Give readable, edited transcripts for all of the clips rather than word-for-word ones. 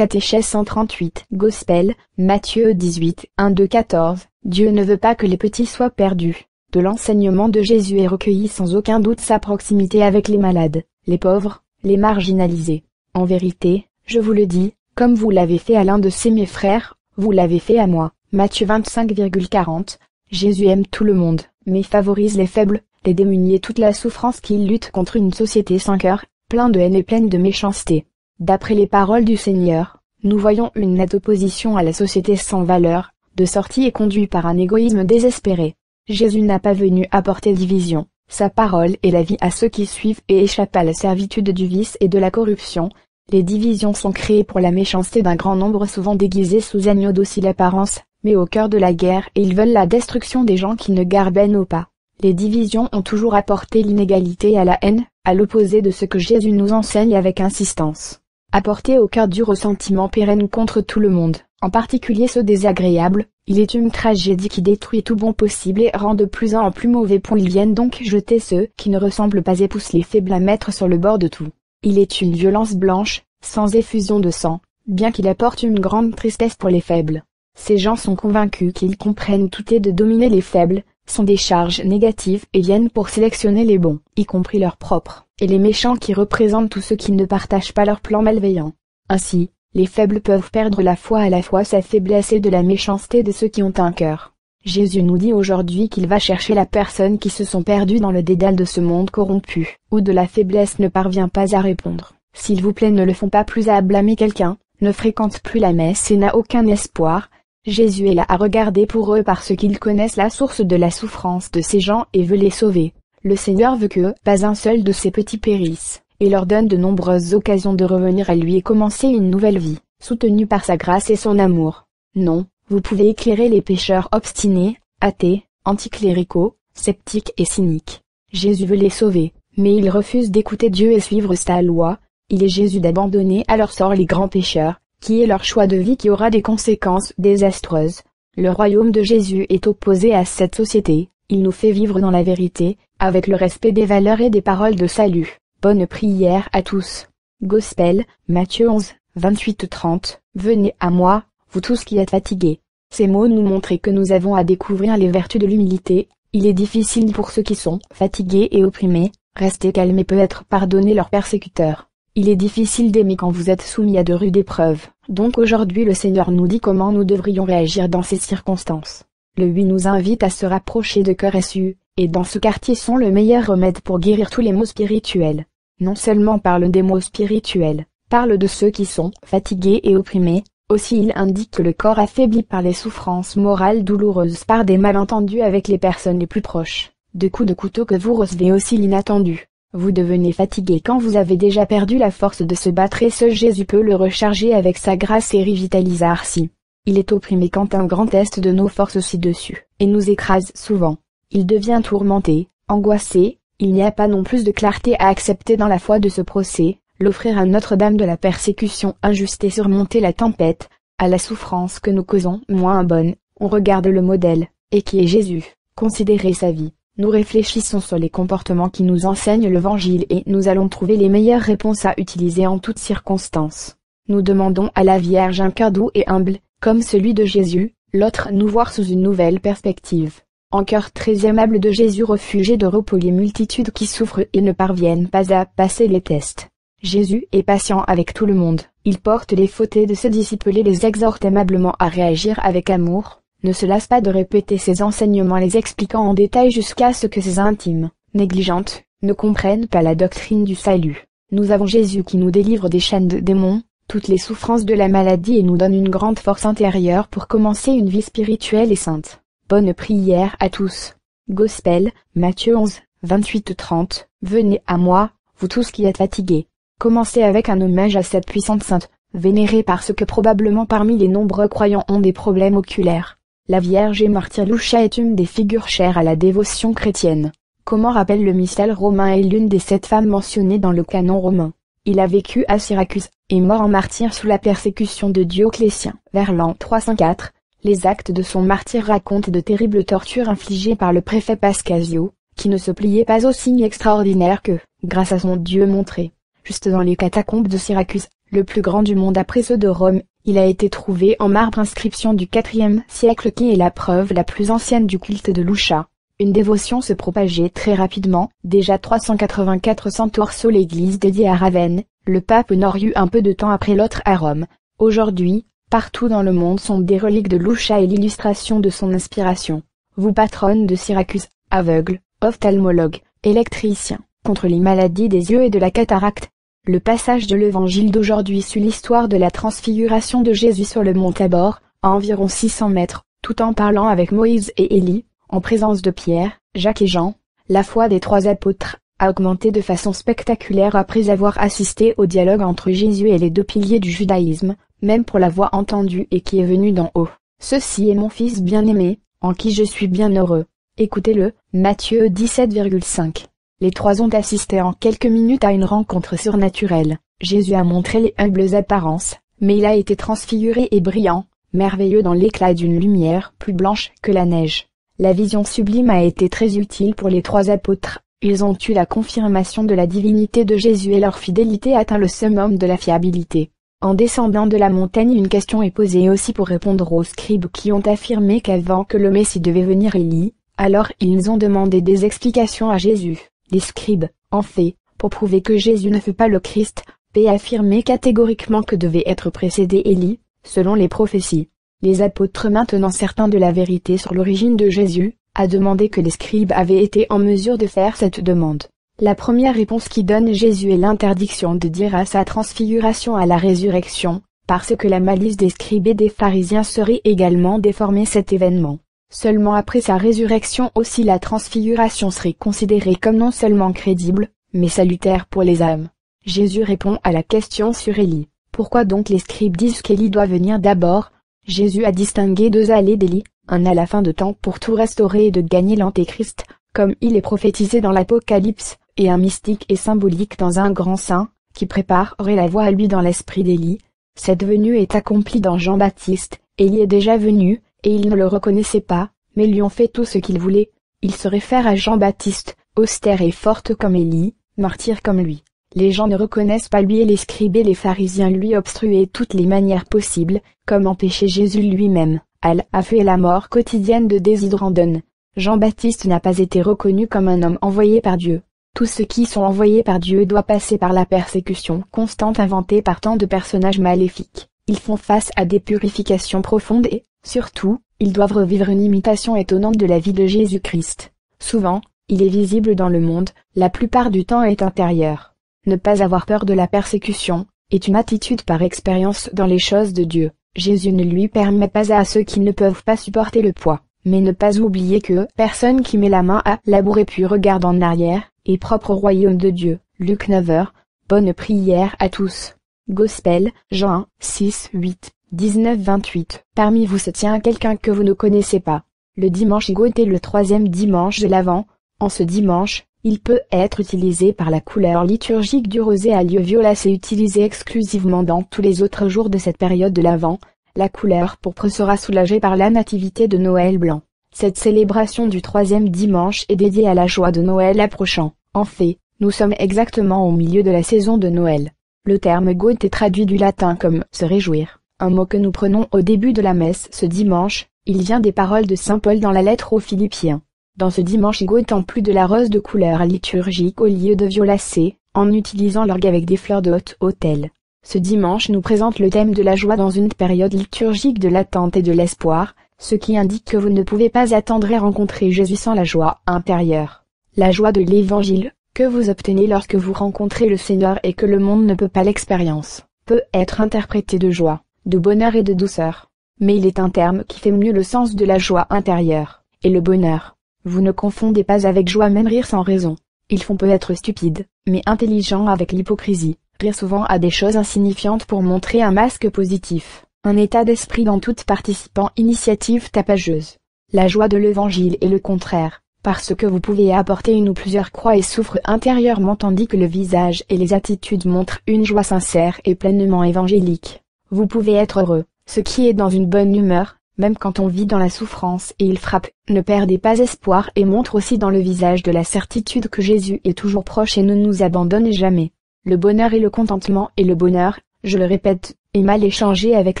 Catéchèse 138. Gospel, Matthieu 18, 1-14. Dieu ne veut pas que les petits soient perdus. De l'enseignement de Jésus est recueilli sans aucun doute sa proximité avec les malades, les pauvres, les marginalisés. En vérité, je vous le dis, comme vous l'avez fait à l'un de ces mes frères, vous l'avez fait à moi. Matthieu 25,40. Jésus aime tout le monde, mais favorise les faibles, les démunis et toute la souffrance qui lutte contre une société sans cœur, plein de haine et pleine de méchanceté. D'après les paroles du Seigneur, nous voyons une nette opposition à la société sans valeur, de sortie et conduit par un égoïsme désespéré. Jésus n'a pas venu apporter division, sa parole est la vie à ceux qui suivent et échappent à la servitude du vice et de la corruption. Les divisions sont créées pour la méchanceté d'un grand nombre souvent déguisés sous agneaux docile apparence, mais au cœur de la guerre et ils veulent la destruction des gens qui ne garbennent pas. Les divisions ont toujours apporté l'inégalité et à la haine, à l'opposé de ce que Jésus nous enseigne avec insistance. Apporter au cœur du ressentiment pérenne contre tout le monde, en particulier ceux désagréables, il est une tragédie qui détruit tout bon possible et rend de plus en plus mauvais point. Ils viennent donc jeter ceux qui ne ressemblent pas et poussent les faibles à mettre sur le bord de tout. Il est une violence blanche, sans effusion de sang, bien qu'il apporte une grande tristesse pour les faibles. Ces gens sont convaincus qu'ils comprennent tout et de dominer les faibles, sont des charges négatives et viennent pour sélectionner les bons, y compris leurs propres, et les méchants qui représentent tous ceux qui ne partagent pas leur plan malveillant. Ainsi, les faibles peuvent perdre la foi à la fois sa faiblesse et de la méchanceté de ceux qui ont un cœur. Jésus nous dit aujourd'hui qu'il va chercher la personne qui se sont perdues dans le dédale de ce monde corrompu, où de la faiblesse ne parvient pas à répondre. S'il vous plaît, ne le font pas plus à blâmer quelqu'un, ne fréquente plus la messe et n'a aucun espoir. Jésus est là à regarder pour eux parce qu'ils connaissent la source de la souffrance de ces gens et veut les sauver. Le Seigneur veut que pas un seul de ces petits périsse, et leur donne de nombreuses occasions de revenir à lui et commencer une nouvelle vie, soutenue par sa grâce et son amour. Non, vous pouvez éclairer les pécheurs obstinés, athées, anticléricaux, sceptiques et cyniques. Jésus veut les sauver, mais ils refusent d'écouter Dieu et suivre sa loi. Il est Jésus d'abandonner à leur sort les grands pécheurs, qui est leur choix de vie qui aura des conséquences désastreuses. Le royaume de Jésus est opposé à cette société, il nous fait vivre dans la vérité, avec le respect des valeurs et des paroles de salut. Bonne prière à tous. Gospel, Matthieu 11, 28-30. Venez à moi, vous tous qui êtes fatigués. Ces mots nous montrent que nous avons à découvrir les vertus de l'humilité. Il est difficile pour ceux qui sont fatigués et opprimés, rester calmes et peut-être pardonner leurs persécuteurs. Il est difficile d'aimer quand vous êtes soumis à de rudes épreuves, donc aujourd'hui le Seigneur nous dit comment nous devrions réagir dans ces circonstances. Le 8 nous invite à se rapprocher de cœur essu, et dans ce quartier sont le meilleur remède pour guérir tous les maux spirituels. Non seulement parle des maux spirituels, parle de ceux qui sont fatigués et opprimés, aussi il indique que le corps affaibli par les souffrances morales douloureuses par des malentendus avec les personnes les plus proches, de coups de couteau que vous recevez aussi l'inattendu. Vous devenez fatigué quand vous avez déjà perdu la force de se battre et seul Jésus peut le recharger avec sa grâce et revitaliser ainsi. Il est opprimé quand un grand test de nos forces ci-dessus, et nous écrase souvent. Il devient tourmenté, angoissé, il n'y a pas non plus de clarté à accepter dans la foi de ce procès, l'offrir à Notre-Dame de la persécution injuste et surmonter la tempête, à la souffrance que nous causons moins bonne, on regarde le modèle, et qui est Jésus, considérez sa vie. Nous réfléchissons sur les comportements qui nous enseignent l'Évangile et nous allons trouver les meilleures réponses à utiliser en toutes circonstances. Nous demandons à la Vierge un cœur doux et humble, comme celui de Jésus, l'autre nous voir sous une nouvelle perspective. Un cœur très aimable de Jésus refuge et de repos les multitudes qui souffrent et ne parviennent pas à passer les tests. Jésus est patient avec tout le monde, il porte les fautes de ses disciples et les exhorte aimablement à réagir avec amour. Ne se lasse pas de répéter ses enseignements les expliquant en détail jusqu'à ce que ses intimes, négligentes, ne comprennent pas la doctrine du salut. Nous avons Jésus qui nous délivre des chaînes de démons, toutes les souffrances de la maladie et nous donne une grande force intérieure pour commencer une vie spirituelle et sainte. Bonne prière à tous. Gospel, Matthieu 11, 28-30. Venez à moi, vous tous qui êtes fatigués. Commencez avec un hommage à cette puissante sainte, vénérée parce que probablement parmi les nombreux croyants ont des problèmes oculaires. La Vierge et martyre Lucia est une des figures chères à la dévotion chrétienne. Comment rappelle le missel romain est l'une des 7 femmes mentionnées dans le canon romain. Il a vécu à Syracuse, et mort en martyr sous la persécution de Dioclétien. Vers l'an 304, les actes de son martyre racontent de terribles tortures infligées par le préfet Pascasio, qui ne se pliait pas aux signes extraordinaires que, grâce à son Dieu montré, juste dans les catacombes de Syracuse, le plus grand du monde après ceux de Rome. Il a été trouvé en marbre, inscription du IVe siècle qui est la preuve la plus ancienne du culte de Lucha. Une dévotion se propageait très rapidement, déjà 384 Santorso, l'église dédiée à Ravenne, le pape Honore eut un peu de temps après l'autre à Rome. Aujourd'hui, partout dans le monde sont des reliques de Lucha et l'illustration de son inspiration. Vous patronne de Syracuse, aveugle, ophtalmologue, électricien, contre les maladies des yeux et de la cataracte. Le passage de l'évangile d'aujourd'hui suit l'histoire de la transfiguration de Jésus sur le mont Tabor, à environ 600 mètres, tout en parlant avec Moïse et Élie, en présence de Pierre, Jacques et Jean. La foi des 3 apôtres a augmenté de façon spectaculaire après avoir assisté au dialogue entre Jésus et les 2 piliers du judaïsme, même pour la voix entendue et qui est venue d'en haut. Ceci est mon fils bien-aimé, en qui je suis bien heureux. Écoutez-le, Matthieu 17,5. Les 3 ont assisté en quelques minutes à une rencontre surnaturelle. Jésus a montré les humbles apparences, mais il a été transfiguré et brillant, merveilleux dans l'éclat d'une lumière plus blanche que la neige. La vision sublime a été très utile pour les 3 apôtres. Ils ont eu la confirmation de la divinité de Jésus et leur fidélité atteint le summum de la fiabilité. En descendant de la montagne, une question est posée aussi pour répondre aux scribes qui ont affirmé qu'avant que le Messie devait venir Élie, alors ils ont demandé des explications à Jésus. Les scribes, en fait, pour prouver que Jésus ne fut pas le Christ, affirmaient catégoriquement que devait être précédé Élie, selon les prophéties. Les apôtres, maintenant certains de la vérité sur l'origine de Jésus, a demandé que les scribes avaient été en mesure de faire cette demande. La première réponse qui donne Jésus est l'interdiction de dire à sa transfiguration à la résurrection, parce que la malice des scribes et des pharisiens serait également déformée cet événement. Seulement après sa résurrection aussi la transfiguration serait considérée comme non seulement crédible, mais salutaire pour les âmes. Jésus répond à la question sur Élie. Pourquoi donc les scribes disent qu'Élie doit venir d'abord? Jésus a distingué 2 allées d'Élie, un à la fin de temps pour tout restaurer et de gagner l'Antéchrist, comme il est prophétisé dans l'Apocalypse, et un mystique et symbolique dans un grand saint, qui préparerait la voie à lui dans l'esprit d'Élie. Cette venue est accomplie dans Jean-Baptiste. Élie est déjà venu, et ils ne le reconnaissaient pas, mais lui ont fait tout ce qu'ils voulaient. Ils se réfèrent à Jean-Baptiste, austère et forte comme Élie, martyr comme lui. Les gens ne reconnaissent pas lui et les scribes et les pharisiens lui obstruaient toutes les manières possibles, comme empêcher Jésus lui-même. A fait la mort quotidienne de Déshydrandon. Jean-Baptiste n'a pas été reconnu comme un homme envoyé par Dieu. Tous ceux qui sont envoyés par Dieu doivent passer par la persécution constante inventée par tant de personnages maléfiques. Ils font face à des purifications profondes et, surtout, ils doivent revivre une imitation étonnante de la vie de Jésus-Christ. Souvent, il est visible dans le monde, la plupart du temps est intérieur. Ne pas avoir peur de la persécution est une attitude par expérience dans les choses de Dieu. Jésus ne lui permet pas à ceux qui ne peuvent pas supporter le poids, mais ne pas oublier que personne qui met la main à labourer puis regarde en arrière est propre au royaume de Dieu. Luc 9h. Bonne prière à tous. Gospel, Jean 6, 8, 19, 28. Parmi vous se tient quelqu'un que vous ne connaissez pas. Le dimanche Igot est le 3e dimanche de l'Avent. En ce dimanche, il peut être utilisé par la couleur liturgique du rosé à lieu violacé utilisé exclusivement dans tous les autres jours de cette période de l'Avent. La couleur pourpre sera soulagée par la nativité de Noël blanc. Cette célébration du 3e dimanche est dédiée à la joie de Noël approchant. En fait, nous sommes exactement au milieu de la saison de Noël. Le terme Goût est traduit du latin comme « se réjouir », un mot que nous prenons au début de la messe ce dimanche. Il vient des paroles de saint Paul dans la lettre aux Philippiens. Dans ce dimanche Igot en plus de la rose de couleur liturgique au lieu de violacé, en utilisant l'orgue avec des fleurs de haute autel. Ce dimanche nous présente le thème de la joie dans une période liturgique de l'attente et de l'espoir, ce qui indique que vous ne pouvez pas attendre et rencontrer Jésus sans la joie intérieure. La joie de l'Évangile, que vous obtenez lorsque vous rencontrez le Seigneur et que le monde ne peut pas l'expérience, peut être interprétée de joie, de bonheur et de douceur. Mais il est un terme qui fait mieux le sens de la joie intérieure, et le bonheur. Vous ne confondez pas avec joie même rire sans raison. Ils font peut-être stupides, mais intelligents avec l'hypocrisie. Rire souvent à des choses insignifiantes pour montrer un masque positif. Un état d'esprit dans toute participant initiative tapageuse. La joie de l'Évangile est le contraire, parce que vous pouvez apporter une ou plusieurs croix et souffre intérieurement tandis que le visage et les attitudes montrent une joie sincère et pleinement évangélique. Vous pouvez être heureux, ce qui est dans une bonne humeur, même quand on vit dans la souffrance et il frappe. Ne perdez pas espoir et montre aussi dans le visage de la certitude que Jésus est toujours proche et ne nous abandonne jamais. Le bonheur et le contentement et le bonheur je le répète, est mal échangé avec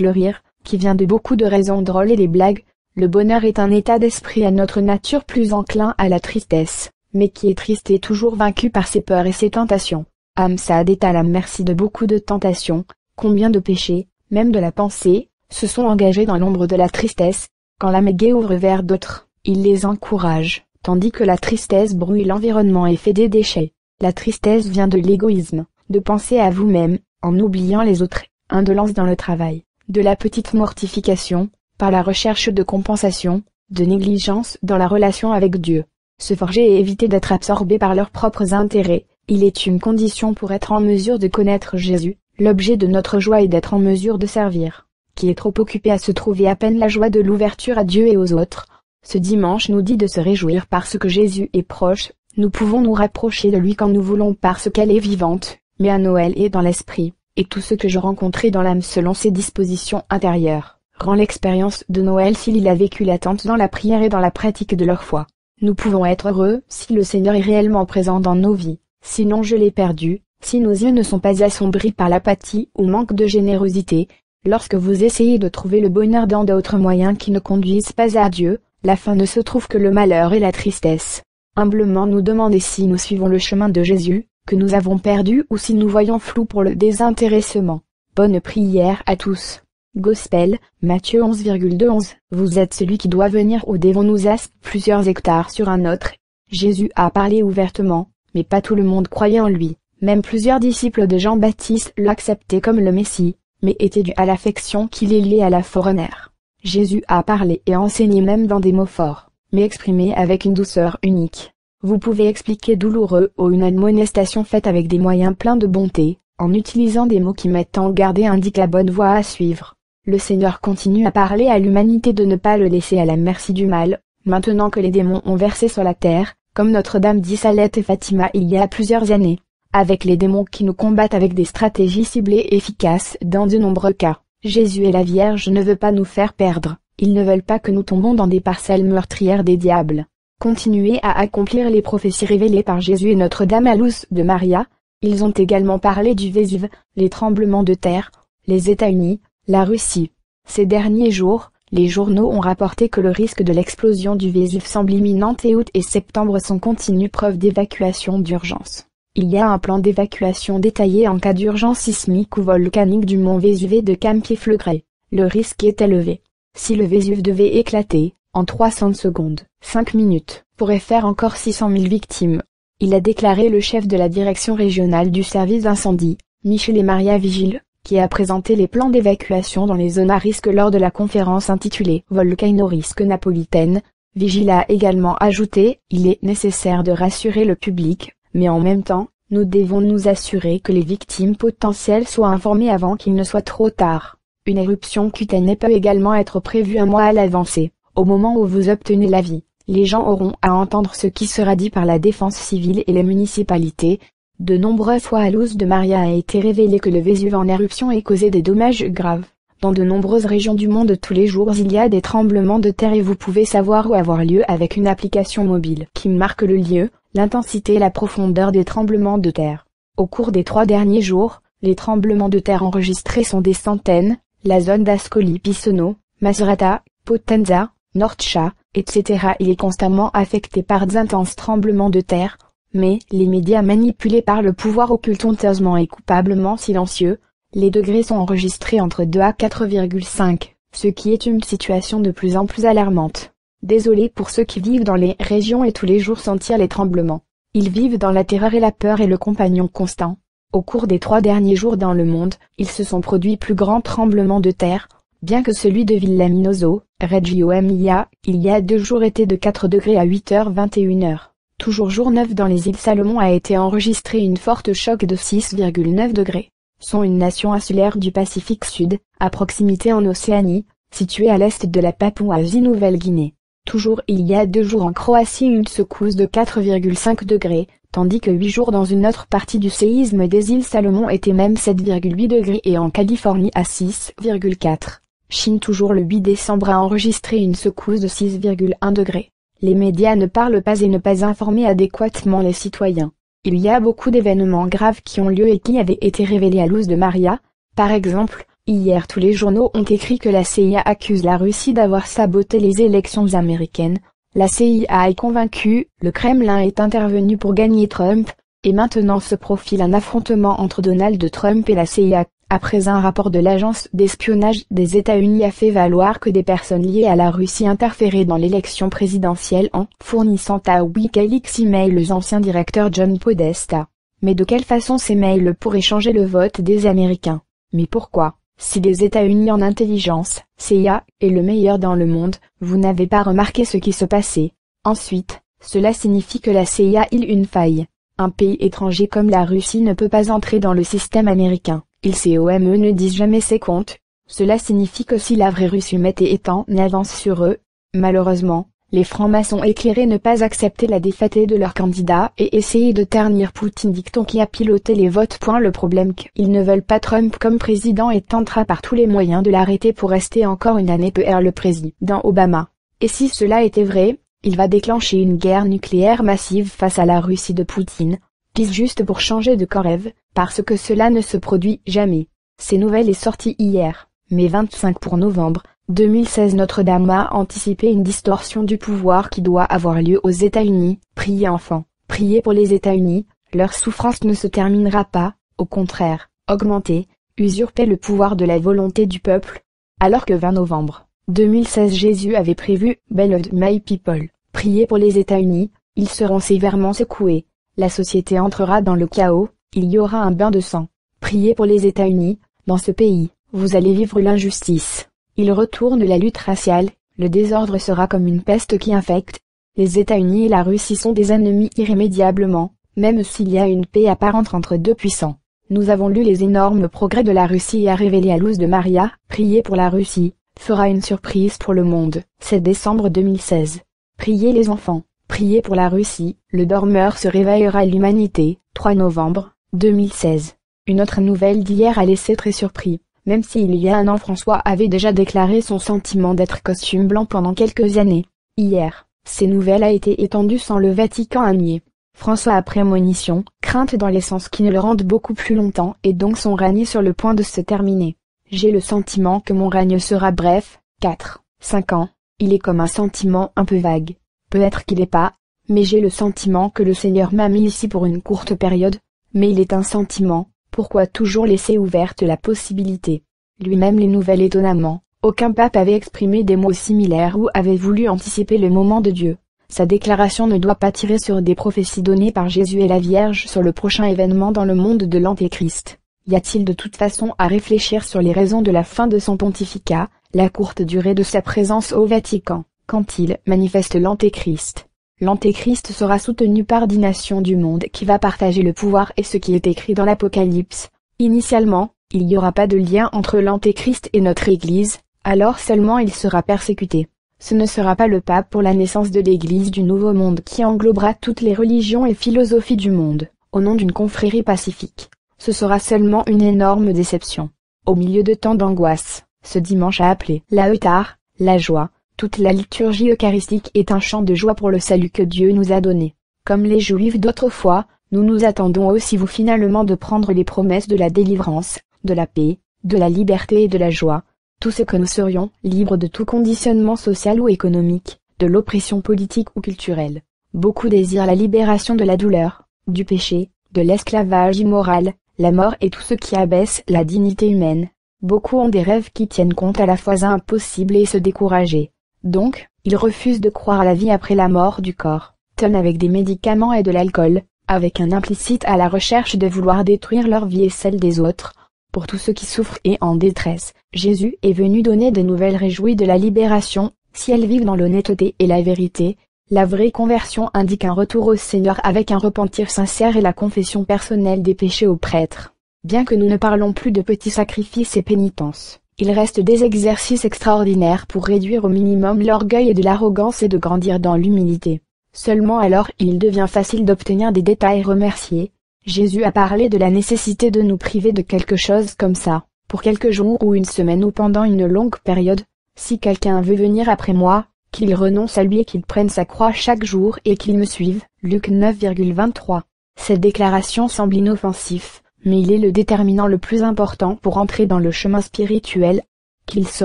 le rire, qui vient de beaucoup de raisons drôles et des blagues. Le bonheur est un état d'esprit à notre nature plus enclin à la tristesse, mais qui est triste et toujours vaincu par ses peurs et ses tentations. Âme Saad est à la merci de beaucoup de tentations, combien de péchés, même de la pensée, se sont engagés dans l'ombre de la tristesse. Quand l'âme est gaie ouvre vers d'autres, il les encourage, tandis que la tristesse brouille l'environnement et fait des déchets. La tristesse vient de l'égoïsme, de penser à vous-même, en oubliant les autres, indolence dans le travail, de la petite mortification, par la recherche de compensation, de négligence dans la relation avec Dieu. Se forger et éviter d'être absorbé par leurs propres intérêts, il est une condition pour être en mesure de connaître Jésus. L'objet de notre joie est d'être en mesure de servir. Qui est trop occupé à se trouver à peine la joie de l'ouverture à Dieu et aux autres. Ce dimanche nous dit de se réjouir parce que Jésus est proche, nous pouvons nous rapprocher de lui quand nous voulons parce qu'elle est vivante, mais à Noël et dans l'esprit, et tout ce que je rencontrai dans l'âme selon ses dispositions intérieures, rend l'expérience de Noël s'il a vécu l'attente dans la prière et dans la pratique de leur foi. Nous pouvons être heureux si le Seigneur est réellement présent dans nos vies, sinon je l'ai perdu, si nos yeux ne sont pas assombris par l'apathie ou manque de générosité. Lorsque vous essayez de trouver le bonheur dans d'autres moyens qui ne conduisent pas à Dieu, la fin ne se trouve que le malheur et la tristesse. Humblement nous demander si nous suivons le chemin de Jésus, que nous avons perdu ou si nous voyons flou pour le désintéressement. Bonne prière à tous. Gospel, Matthieu 11,11. Vous êtes celui qui doit venir ou devons-nous asper plusieurs hectares sur un autre. Jésus a parlé ouvertement, mais pas tout le monde croyait en lui. Même plusieurs disciples de Jean-Baptiste l'acceptaient comme le Messie, mais était dû à l'affection qui les liait à la fourragère. Jésus a parlé et enseigné même dans des mots forts, mais exprimés avec une douceur unique. Vous pouvez expliquer douloureux ou une admonestation faite avec des moyens pleins de bonté, en utilisant des mots qui mettent en garde et indiquent la bonne voie à suivre. Le Seigneur continue à parler à l'humanité de ne pas le laisser à la merci du mal, maintenant que les démons ont versé sur la terre, comme Notre-Dame d'Issalet et Fatima il y a plusieurs années. Avec les démons qui nous combattent avec des stratégies ciblées efficaces dans de nombreux cas. Jésus et la Vierge ne veulent pas nous faire perdre, ils ne veulent pas que nous tombons dans des parcelles meurtrières des diables. Continuez à accomplir les prophéties révélées par Jésus et Notre-Dame à l'Ous de Maria. Ils ont également parlé du Vésuve, les tremblements de terre, les États-Unis, la Russie. Ces derniers jours, les journaux ont rapporté que le risque de l'explosion du Vésuve semble imminent et août et septembre sont continues preuves d'évacuation d'urgence. Il y a un plan d'évacuation détaillé en cas d'urgence sismique ou volcanique du mont Vésuve et de Campi-Flegrei. Le risque est élevé. Si le Vésuve devait éclater, en 300 secondes, 5 minutes, pourrait faire encore 600 000 victimes. Il a déclaré le chef de la direction régionale du service d'incendie, Michel et Maria Vigile, qui a présenté les plans d'évacuation dans les zones à risque lors de la conférence intitulée « Volcano risque napolitaine ». Vigile a également ajouté « Il est nécessaire de rassurer le public ». Mais en même temps, nous devons nous assurer que les victimes potentielles soient informées avant qu'il ne soit trop tard. Une éruption cutanée peut également être prévue un mois à l'avancée. Au moment où vous obtenez l'avis, les gens auront à entendre ce qui sera dit par la défense civile et les municipalités. De nombreuses fois à l'Ous de Maria a été révélé que le Vésuve en éruption ait causé des dommages graves. Dans de nombreuses régions du monde tous les jours il y a des tremblements de terre et vous pouvez savoir où avoir lieu avec une application mobile qui marque le lieu, l'intensité et la profondeur des tremblements de terre. Au cours des 3 derniers jours, les tremblements de terre enregistrés sont des centaines, la zone d'Ascoli-Piceno, Macerata, Potenza, Norcia, etc. Il est constamment affecté par d'intenses tremblements de terre, mais les médias manipulés par le pouvoir occultent honteusement et coupablement silencieux. Les degrés sont enregistrés entre 2 à 4,5, ce qui est une situation de plus en plus alarmante. Désolé pour ceux qui vivent dans les régions et tous les jours sentir les tremblements. Ils vivent dans la terreur et la peur et le compagnon constant. Au cours des 3 derniers jours dans le monde, ils se sont produits plus grands tremblements de terre, bien que celui de Villaminoso, Reggio Emilia, il y a 2 jours était de 4 degrés à 8h21. Toujours jour 9 dans les îles Salomon a été enregistré une forte choc de 6,9 degrés. Sont une nation insulaire du Pacifique Sud, à proximité en Océanie, située à l'est de la Papouasie-Nouvelle-Guinée. Toujours il y a 2 jours en Croatie une secousse de 4,5 degrés, tandis que 8 jours dans une autre partie du séisme des îles Salomon était même 7,8 degrés et en Californie à 6,4. Chine toujours le 8 décembre a enregistré une secousse de 6,1 degrés. Les médias ne parlent pas et ne pas informer adéquatement les citoyens. Il y a beaucoup d'événements graves qui ont lieu et qui avaient été révélés à l'Ous de Maria, Par exemple, hier tous les journaux ont écrit que la CIA accuse la Russie d'avoir saboté les élections américaines. La CIA est convaincue, le Kremlin est intervenu pour gagner Trump, et maintenant se profile un affrontement entre Donald Trump et la CIA. Après un rapport de l'agence d'espionnage des États-Unis a fait valoir que des personnes liées à la Russie interféraient dans l'élection présidentielle en fournissant à WikiLeaks emails les anciens directeurs John Podesta. Mais de quelle façon ces mails pourraient changer le vote des Américains? Mais pourquoi? Si les États-Unis en intelligence, CIA, est le meilleur dans le monde, vous n'avez pas remarqué ce qui se passait. Ensuite, cela signifie que la CIA a une faille. Un pays étranger comme la Russie ne peut pas entrer dans le système américain. Ils COME ne disent jamais ses comptes. Cela signifie que si la vraie Russie est en avance sur eux, malheureusement, les francs-maçons éclairés ne pas accepter la défaite de leur candidat et essayer de ternir Poutine dicton qui a piloté les votes. Le problème qu'ils ne veulent pas Trump comme président et tentera par tous les moyens de l'arrêter pour rester encore une année le président Obama. Et si cela était vrai, il va déclencher une guerre nucléaire massive face à la Russie de Poutine, pis juste pour changer de Korev, parce que cela ne se produit jamais. Ces nouvelles est sortie hier, mai 25 pour novembre 2016. Notre-Dame a anticipé une distorsion du pouvoir qui doit avoir lieu aux États-Unis. Priez enfants, priez pour les États-Unis, leur souffrance ne se terminera pas, au contraire, augmenter, usurper le pouvoir de la volonté du peuple. Alors que 20 novembre 2016 Jésus avait prévu « Beloved my people », priez pour les États-Unis, ils seront sévèrement secoués. La société entrera dans le chaos, il y aura un bain de sang. Priez pour les États-Unis, dans ce pays, vous allez vivre l'injustice. Il retourne la lutte raciale, le désordre sera comme une peste qui infecte. Les États-Unis et la Russie sont des ennemis irrémédiablement, même s'il y a une paix apparente entre deux puissants. Nous avons lu les énormes progrès de la Russie et a révélé à Luz de Maria, priez pour la Russie, fera une surprise pour le monde. 7 décembre 2016. Priez les enfants. Priez pour la Russie, le dormeur se réveillera. L'humanité, 3 novembre 2016. Une autre nouvelle d'hier a laissé très surpris. Même s'il y a un an François avait déjà déclaré son sentiment d'être costume blanc pendant quelques années. Hier, ces nouvelles a été étendue sans le Vatican à nier. François a prémonition, crainte dans les sens qui ne le rendent beaucoup plus longtemps et donc son règne sur le point de se terminer. J'ai le sentiment que mon règne sera bref, 4, 5 ans, il est comme un sentiment un peu vague. Peut-être qu'il n'est pas, mais j'ai le sentiment que le Seigneur m'a mis ici pour une courte période, mais il est un sentiment, pourquoi toujours laisser ouverte la possibilité? Lui-même les nouvelles étonnamment, aucun pape avait exprimé des mots similaires ou avait voulu anticiper le moment de Dieu. Sa déclaration ne doit pas tirer sur des prophéties données par Jésus et la Vierge sur le prochain événement dans le monde de l'Antéchrist. Y a-t-il de toute façon à réfléchir sur les raisons de la fin de son pontificat, la courte durée de sa présence au Vatican, quand il manifeste l'Antéchrist? L'Antéchrist sera soutenu par 10 nations du monde qui va partager le pouvoir et ce qui est écrit dans l'Apocalypse. Initialement, il n'y aura pas de lien entre l'Antéchrist et notre Église, alors seulement il sera persécuté. Ce ne sera pas le pape pour la naissance de l'Église du Nouveau Monde qui englobera toutes les religions et philosophies du monde, au nom d'une confrérie pacifique. Ce sera seulement une énorme déception. Au milieu de tant d'angoisse, ce dimanche a appelé la Eutar, la joie. Toute la liturgie eucharistique est un chant de joie pour le salut que Dieu nous a donné. Comme les Juifs d'autrefois, nous nous attendons aussi vous finalement de prendre les promesses de la délivrance, de la paix, de la liberté et de la joie. Tout ce que nous serions libres de tout conditionnement social ou économique, de l'oppression politique ou culturelle. Beaucoup désirent la libération de la douleur, du péché, de l'esclavage immoral, la mort et tout ce qui abaisse la dignité humaine. Beaucoup ont des rêves qui tiennent compte à la fois impossibles et se décourager. Donc, ils refusent de croire à la vie après la mort du corps, tonnent avec des médicaments et de l'alcool, avec un implicite à la recherche de vouloir détruire leur vie et celle des autres. Pour tous ceux qui souffrent et en détresse, Jésus est venu donner des nouvelles réjouies de la libération, si elles vivent dans l'honnêteté et la vérité. La vraie conversion indique un retour au Seigneur avec un repentir sincère et la confession personnelle des péchés au prêtre. Bien que nous ne parlons plus de petits sacrifices et pénitences, il reste des exercices extraordinaires pour réduire au minimum l'orgueil et de l'arrogance et de grandir dans l'humilité. Seulement alors il devient facile d'obtenir des détails remerciés. Jésus a parlé de la nécessité de nous priver de quelque chose comme ça, pour quelques jours ou une semaine ou pendant une longue période. Si quelqu'un veut venir après moi, qu'il renonce à lui et qu'il prenne sa croix chaque jour et qu'il me suive. Luc 9,23. Cette déclaration semble inoffensive, mais il est le déterminant le plus important pour entrer dans le chemin spirituel. Qu'il se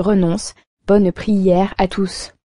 renonce. Bonne prière à tous.